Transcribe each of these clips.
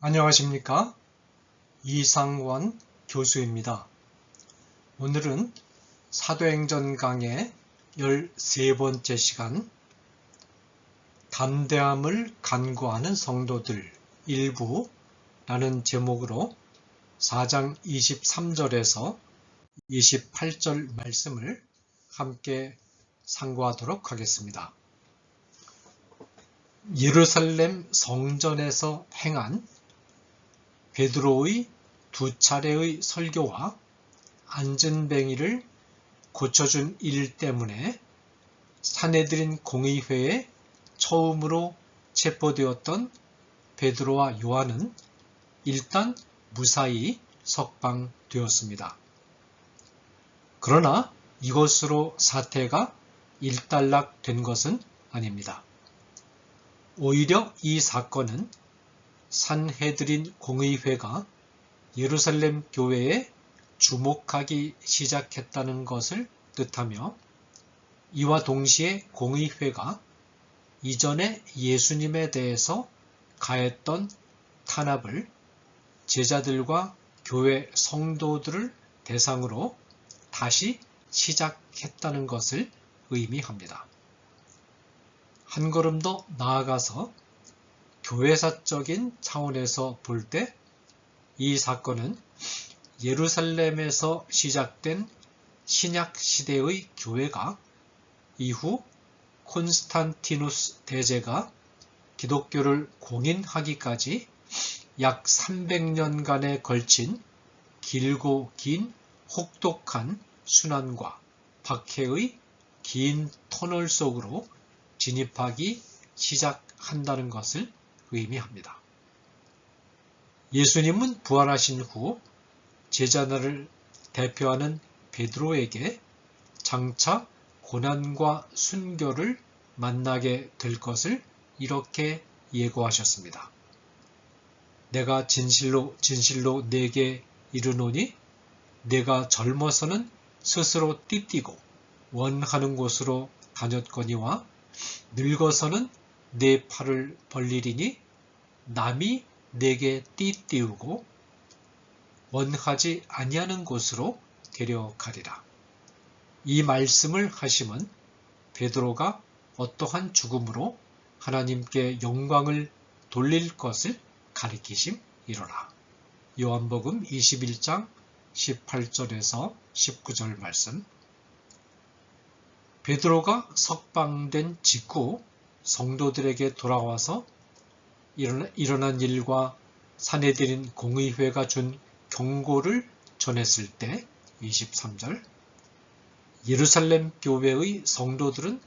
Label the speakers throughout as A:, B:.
A: 안녕하십니까? 이상원 교수입니다. 오늘은 사도행전 강의 13번째 시간 담대함을 간구하는 성도들 일부라는 제목으로 4장 23절에서 28절 말씀을 함께 상고하도록 하겠습니다. 예루살렘 성전에서 행한 베드로의 2차례의 설교와 안전뱅이를 고쳐준 일 때문에 산헤드린 공의회에 처음으로 체포되었던 베드로와 요한은 일단 무사히 석방되었습니다. 그러나 이것으로 사태가 일단락된 것은 아닙니다. 오히려 이 사건은 산헤드린 공의회가 예루살렘 교회에 주목하기 시작했다는 것을 뜻하며 이와 동시에 공의회가 이전에 예수님에 대해서 가했던 탄압을 제자들과 교회 성도들을 대상으로 다시 시작했다는 것을 의미합니다. 한 걸음 더 나아가서 교회사적인 차원에서 볼 때 이 사건은 예루살렘에서 시작된 신약 시대의 교회가 이후 콘스탄티누스 대제가 기독교를 공인하기까지 약 300년간에 걸친 길고 긴 혹독한 순환과 박해의 긴 터널 속으로 진입하기 시작한다는 것을 의미합니다. 예수님은 부활하신 후 제자들을 대표하는 베드로에게 장차 고난과 순교를 만나게 될 것을 이렇게 예고하셨습니다. 내가 진실로 네게 이르노니 내가 젊어서는 스스로 띠띠고 원하는 곳으로 다녔거니와 늙어서는 내 팔을 벌리리니 남이 내게 띠띠우고 원하지 아니하는 곳으로 데려가리라. 이 말씀을 하심은 베드로가 어떠한 죽음으로 하나님께 영광을 돌릴 것을 가리키심이로라. 요한복음 21장 18절에서 19절 말씀. 베드로가 석방된 직후 성도들에게 돌아와서 일어난 일과 산헤드린 공의회가 준 경고를 전했을 때 23절 예루살렘 교회의 성도들은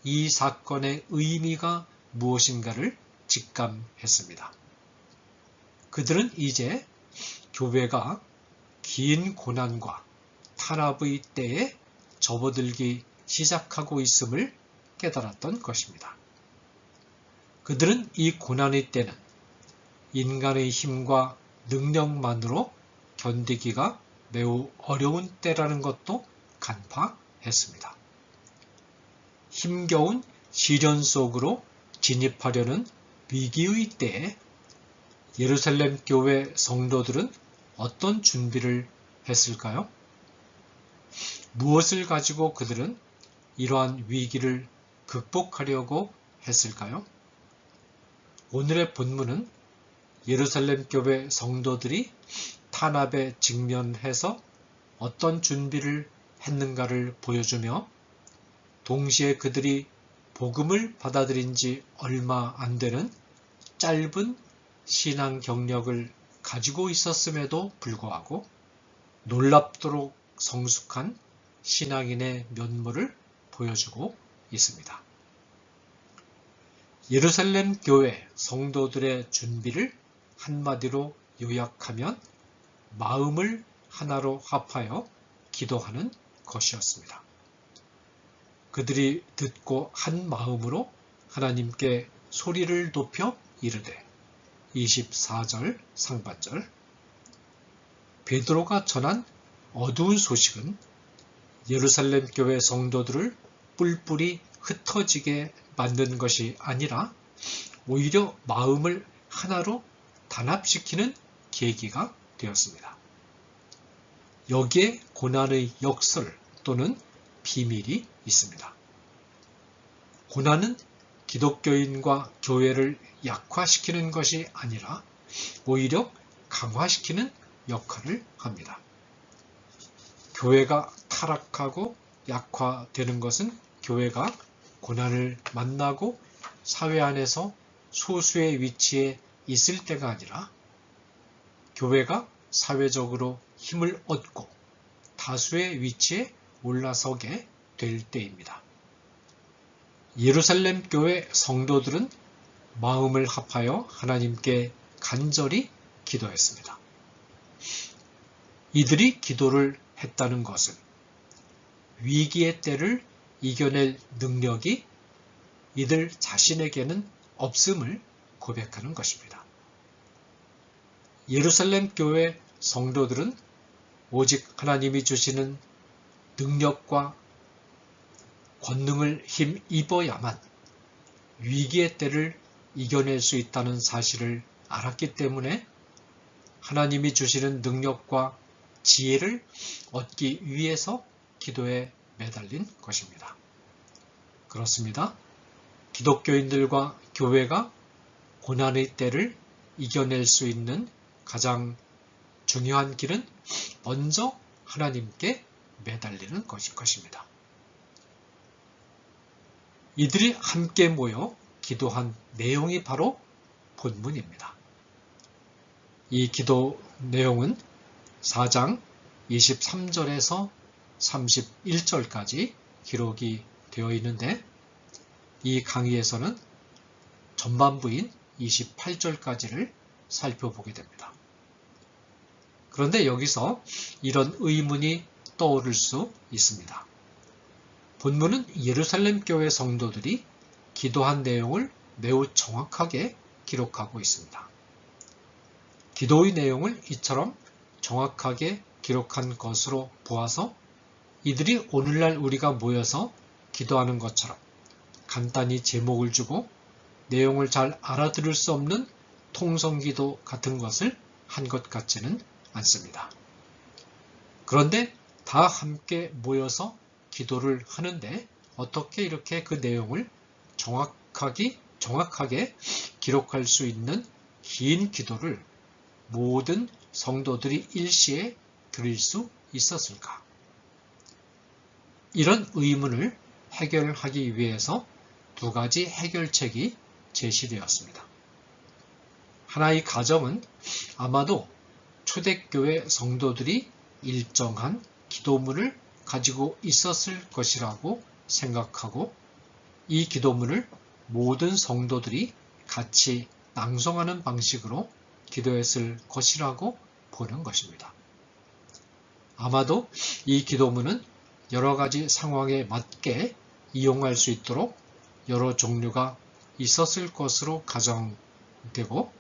A: 이 사건의 의미가 무엇인가를 직감했습니다. 그들은 이제 교회가 긴 고난과 탄압의 때에 접어들기 시작하고 있음을 깨달았던 것입니다. 그들은 이 고난의 때는 인간의 힘과 능력만으로 견디기가 매우 어려운 때라는 것도 간파했습니다. 힘겨운 시련 속으로 진입하려는 위기의 때에 예루살렘 교회 성도들은 어떤 준비를 했을까요? 무엇을 가지고 그들은 이러한 위기를 극복하려고 했을까요? 오늘의 본문은 예루살렘 교회 성도들이 탄압에 직면해서 어떤 준비를 했는가를 보여주며 동시에 그들이 복음을 받아들인 지 얼마 안 되는 짧은 신앙 경력을 가지고 있었음에도 불구하고 놀랍도록 성숙한 신앙인의 면모를 보여주고 있습니다. 예루살렘 교회 성도들의 준비를 한마디로 요약하면 마음을 하나로 합하여 기도하는 것이었습니다. 그들이 듣고 한 마음으로 하나님께 소리를 높여 이르되 24절 상반절 베드로가 전한 어두운 소식은 예루살렘 교회 성도들을 뿔뿔이 흩어지게 만든 것이 아니라 오히려 마음을 하나로 단합시키는 계기가 되었습니다. 여기에 고난의 역설 또는 비밀이 있습니다. 고난은 기독교인과 교회를 약화시키는 것이 아니라 오히려 강화시키는 역할을 합니다. 교회가 타락하고 약화되는 것은 교회가 고난을 만나고 사회 안에서 소수의 위치에 있을 때가 아니라 교회가 사회적으로 힘을 얻고 다수의 위치에 올라서게 될 때입니다. 예루살렘 교회 성도들은 마음을 합하여 하나님께 간절히 기도했습니다. 이들이 기도를 했다는 것은 위기의 때를 이겨낼 능력이 이들 자신에게는 없음을 고백하는 것입니다. 예루살렘 교회 성도들은 오직 하나님이 주시는 능력과 권능을 힘입어야만 위기의 때를 이겨낼 수 있다는 사실을 알았기 때문에 하나님이 주시는 능력과 지혜를 얻기 위해서 기도에 매달린 것입니다. 그렇습니다. 기독교인들과 교회가 고난의 때를 이겨낼 수 있는 가장 중요한 길은 먼저 하나님께 매달리는 것입니다. 이들이 함께 모여 기도한 내용이 바로 본문입니다. 이 기도 내용은 4장 23절에서 31절까지 기록이 되어 있는데 이 강의에서는 전반부인 28절까지를 살펴보게 됩니다. 그런데 여기서 이런 의문이 떠오를 수 있습니다. 본문은 예루살렘 교회 성도들이 기도한 내용을 매우 정확하게 기록하고 있습니다. 기도의 내용을 이처럼 정확하게 기록한 것으로 보아서 이들이 오늘날 우리가 모여서 기도하는 것처럼 간단히 제목을 주고 내용을 잘 알아들을 수 없는 통성기도 같은 것을 한 것 같지는 않습니다. 그런데 다 함께 모여서 기도를 하는데 어떻게 이렇게 그 내용을 정확하게 기록할 수 있는 긴 기도를 모든 성도들이 일시에 드릴 수 있었을까? 이런 의문을 해결하기 위해서 두 가지 해결책이 제시되었습니다. 하나의 가정은 아마도 초대교회 성도들이 일정한 기도문을 가지고 있었을 것이라고 생각하고 이 기도문을 모든 성도들이 같이 낭송하는 방식으로 기도했을 것이라고 보는 것입니다. 아마도 이 기도문은 여러 가지 상황에 맞게 이용할 수 있도록 여러 종류가 있었을 것으로 가정되고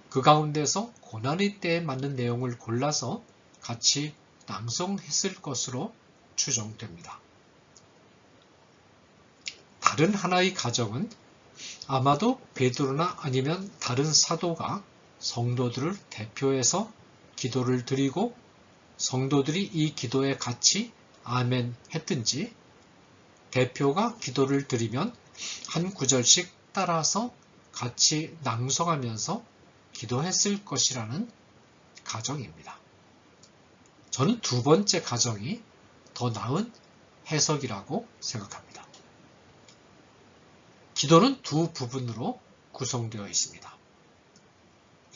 A: 그 가운데서 고난의 때에 맞는 내용을 골라서 같이 낭송했을 것으로 추정됩니다. 다른 하나의 가정은 아마도 베드로나 아니면 다른 사도가 성도들을 대표해서 기도를 드리고 성도들이 이 기도에 같이 아멘 했든지 대표가 기도를 드리면 한 구절씩 따라서 같이 낭송하면서 기도했을 것이라는 가정입니다. 저는 두 번째 가정이 더 나은 해석이라고 생각합니다. 기도는 두 부분으로 구성되어 있습니다.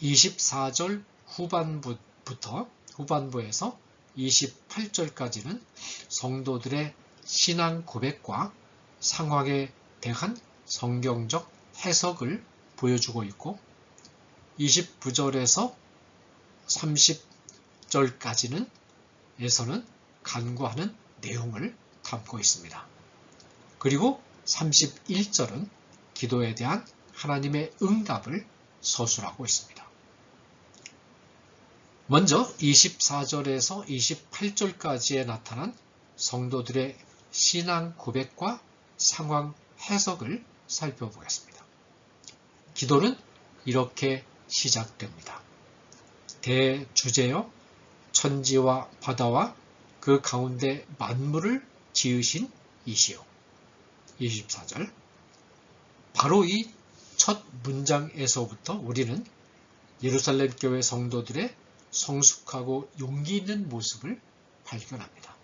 A: 24절 후반부에서 28절까지는 성도들의 신앙 고백과 상황에 대한 성경적 해석을 보여주고 있고 29절에서 30절까지는 에서는 간구하는 내용을 담고 있습니다. 그리고 31절은 기도에 대한 하나님의 응답을 서술하고 있습니다. 먼저 24절에서 28절까지에 나타난 성도들의 신앙 고백과 상황 해석을 살펴보겠습니다. 기도는 이렇게 시작됩니다. 대주제여 천지와 바다와 그 가운데 만물을 지으신 이시요. 24절. 바로 이 첫 문장에서부터 우리는 예루살렘 교회 성도들의 성숙하고 용기 있는 모습을 발견합니다.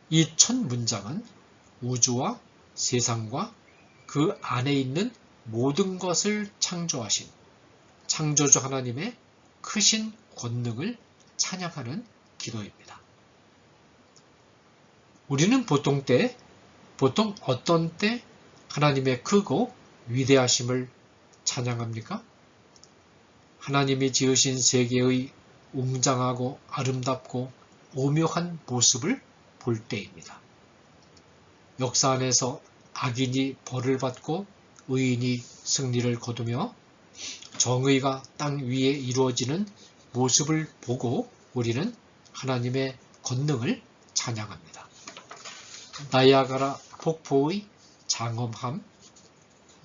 A: 이 첫 문장은 우주와 세상과 그 안에 있는 모든 것을 창조하신 창조주 하나님의 크신 권능을 찬양하는 기도입니다. 우리는 보통 어떤 때 하나님의 크고 위대하심을 찬양합니까? 하나님이 지으신 세계의 웅장하고 아름답고 오묘한 모습을 볼 때입니다. 역사 안에서 악인이 벌을 받고 의인이 승리를 거두며 정의가 땅 위에 이루어지는 모습을 보고 우리는 하나님의 권능을 찬양합니다. 나이아가라 폭포의 장엄함,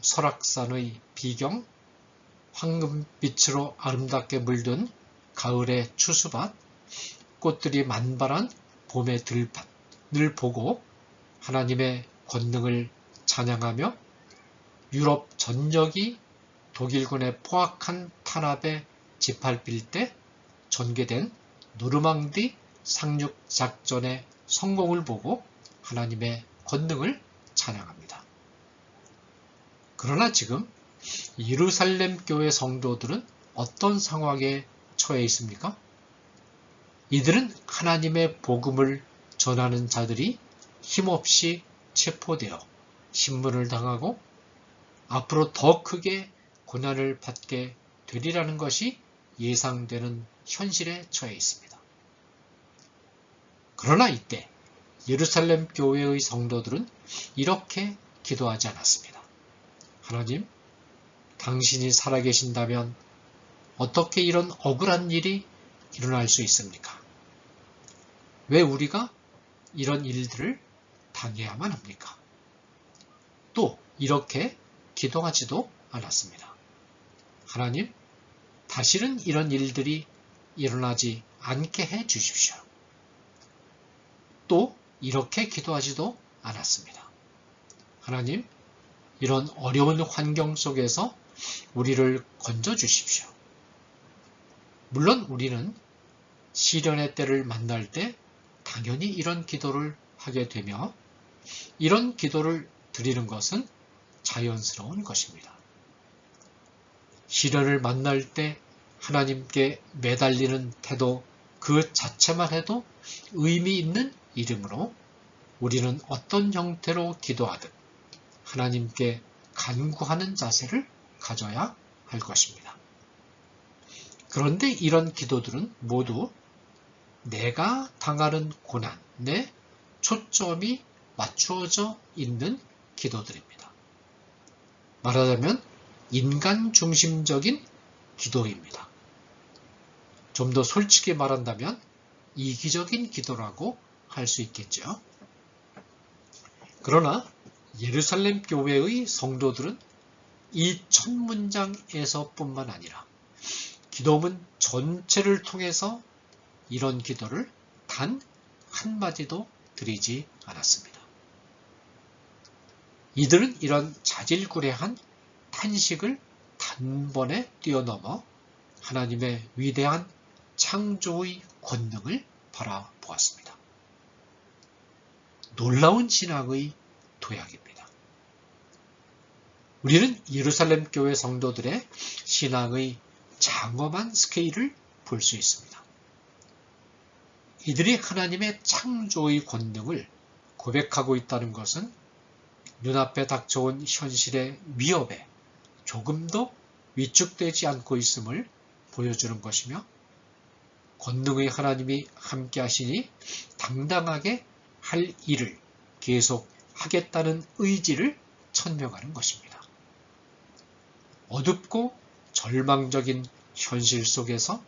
A: 설악산의 비경, 황금빛으로 아름답게 물든 가을의 추수밭, 꽃들이 만발한 봄의 들밭을 보고 하나님의 권능을 찬양하며 유럽 전역이 독일군의 포악한 탄압에 짓밟힐 때 전개된 노르망디 상륙작전의 성공을 보고 하나님의 권능을 찬양합니다. 그러나 지금 예루살렘 교회 성도들은 어떤 상황에 처해 있습니까? 이들은 하나님의 복음을 전하는 자들이 힘없이 체포되어 신문을 당하고 앞으로 더 크게 고난을 받게 되리라는 것이 예상되는 현실에 처해 있습니다. 그러나 이때 예루살렘 교회의 성도들은 이렇게 기도하지 않았습니다. 하나님, 당신이 살아계신다면 어떻게 이런 억울한 일이 일어날 수 있습니까? 왜 우리가 이런 일들을 당해야만 합니까? 또 이렇게 기도하지도 않았습니다. 하나님, 다시는 이런 일들이 일어나지 않게 해 주십시오. 또 이렇게 기도하지도 않았습니다. 하나님, 이런 어려운 환경 속에서 우리를 건져 주십시오. 물론 우리는 시련의 때를 만날 때 당연히 이런 기도를 하게 되며 이런 기도를 드리는 것은 자연스러운 것입니다. 시련을 만날 때 하나님께 매달리는 태도 그 자체만 해도 의미 있는 일이므로 우리는 어떤 형태로 기도하든 하나님께 간구하는 자세를 가져야 할 것입니다. 그런데 이런 기도들은 모두 내가 당하는 고난에 초점이 맞추어져 있는 기도들입니다. 말하자면 인간 중심적인 기도입니다. 좀 더 솔직히 말한다면 이기적인 기도라고 할 수 있겠죠. 그러나 예루살렘 교회의 성도들은 이 첫 문장에서뿐만 아니라 기도문 전체를 통해서 이런 기도를 단 한마디도 드리지 않았습니다. 이들은 이런 자질구레한 탄식을 단번에 뛰어넘어 하나님의 위대한 창조의 권능을 바라보았습니다. 놀라운 신앙의 도약입니다. 우리는 예루살렘 교회 성도들의 신앙의 장엄한 스케일을 볼 수 있습니다. 이들이 하나님의 창조의 권능을 고백하고 있다는 것은 눈앞에 닥쳐온 현실의 위협에 조금도 위축되지 않고 있음을 보여주는 것이며 권능의 하나님이 함께 하시니 당당하게 할 일을 계속 하겠다는 의지를 천명하는 것입니다. 어둡고 절망적인 현실 속에서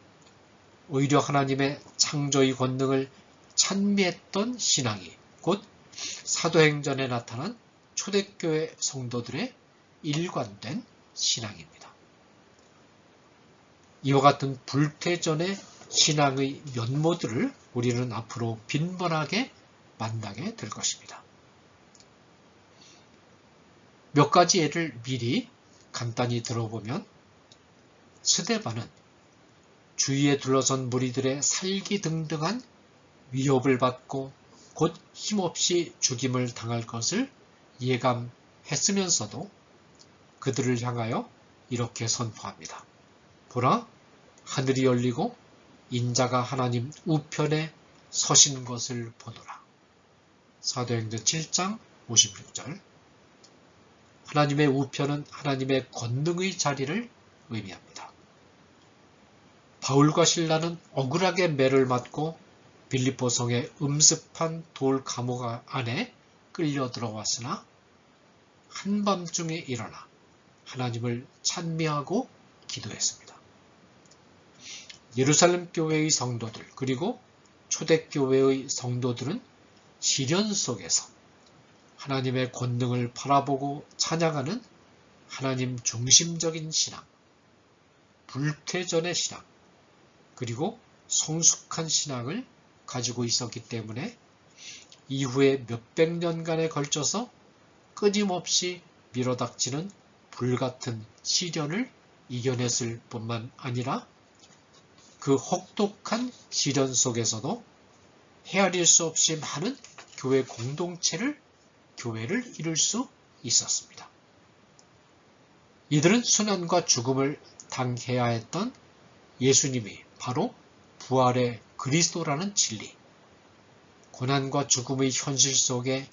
A: 오히려 하나님의 창조의 권능을 찬미했던 신앙이 곧 사도행전에 나타난 초대교회 성도들의 일관된 신앙입니다. 이와 같은 불태전의 신앙의 면모들을 우리는 앞으로 빈번하게 만나게 될 것입니다. 몇 가지 예를 미리 간단히 들어보면, 스데반은 주위에 둘러선 무리들의 살기등등한 위협을 받고 곧 힘없이 죽임을 당할 것을 예감했으면서도 그들을 향하여 이렇게 선포합니다. 보라, 하늘이 열리고 인자가 하나님 우편에 서신 것을 보노라. 사도행전 7장 56절. 하나님의 우편은 하나님의 권능의 자리를 의미합니다. 바울과 실라는 억울하게 매를 맞고 빌립보 성의 음습한 돌 감옥 안에 끌려 들어왔으나 한밤중에 일어나 하나님을 찬미하고 기도했습니다. 예루살렘 교회의 성도들 그리고 초대교회의 성도들은 시련 속에서 하나님의 권능을 바라보고 찬양하는 하나님 중심적인 신앙, 불태전의 신앙, 그리고 성숙한 신앙을 가지고 있었기 때문에 이후에 몇백 년간에 걸쳐서 끊임없이 밀어닥치는 불같은 시련을 이겨냈을 뿐만 아니라 그 혹독한 시련 속에서도 헤아릴 수 없이 많은 교회 공동체를, 교회를 이룰 수 있었습니다. 이들은 순환과 죽음을 당해야 했던 예수님이 바로 부활의 그리스도라는 진리, 고난과 죽음의 현실 속에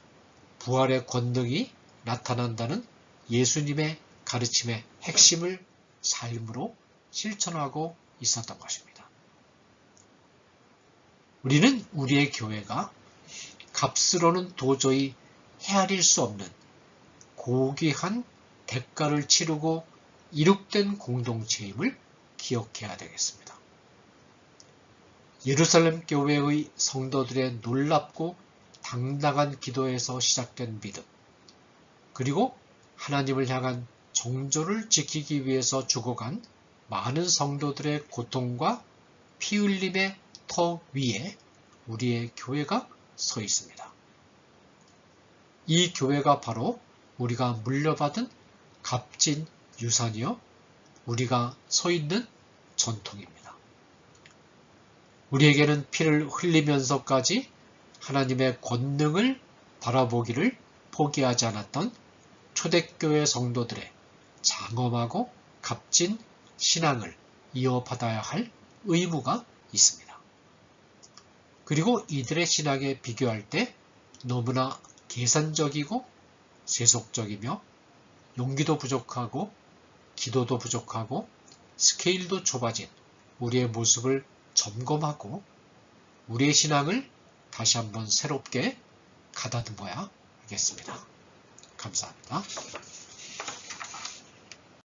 A: 부활의 권능이 나타난다는 예수님의 가르침의 핵심을 삶으로 실천하고 있었던 것입니다. 우리는 우리의 교회가 값으로는 도저히 헤아릴 수 없는 고귀한 대가를 치르고 이룩된 공동체임을 기억해야 되겠습니다. 예루살렘 교회의 성도들의 놀랍고 당당한 기도에서 시작된 믿음, 그리고 하나님을 향한 정조를 지키기 위해서 죽어간 많은 성도들의 고통과 피 흘림의 터 위에 우리의 교회가 서 있습니다. 이 교회가 바로 우리가 물려받은 값진 유산이요, 우리가 서 있는 전통입니다. 우리에게는 피를 흘리면서까지 하나님의 권능을 바라보기를 포기하지 않았던 초대교회 성도들의 장엄하고 값진 신앙을 이어받아야 할 의무가 있습니다. 그리고 이들의 신앙에 비교할 때 너무나 계산적이고 세속적이며 용기도 부족하고 기도도 부족하고 스케일도 좁아진 우리의 모습을 점검하고 우리의 신앙을 다시 한번 새롭게 가다듬어야 하겠습니다. 감사합니다.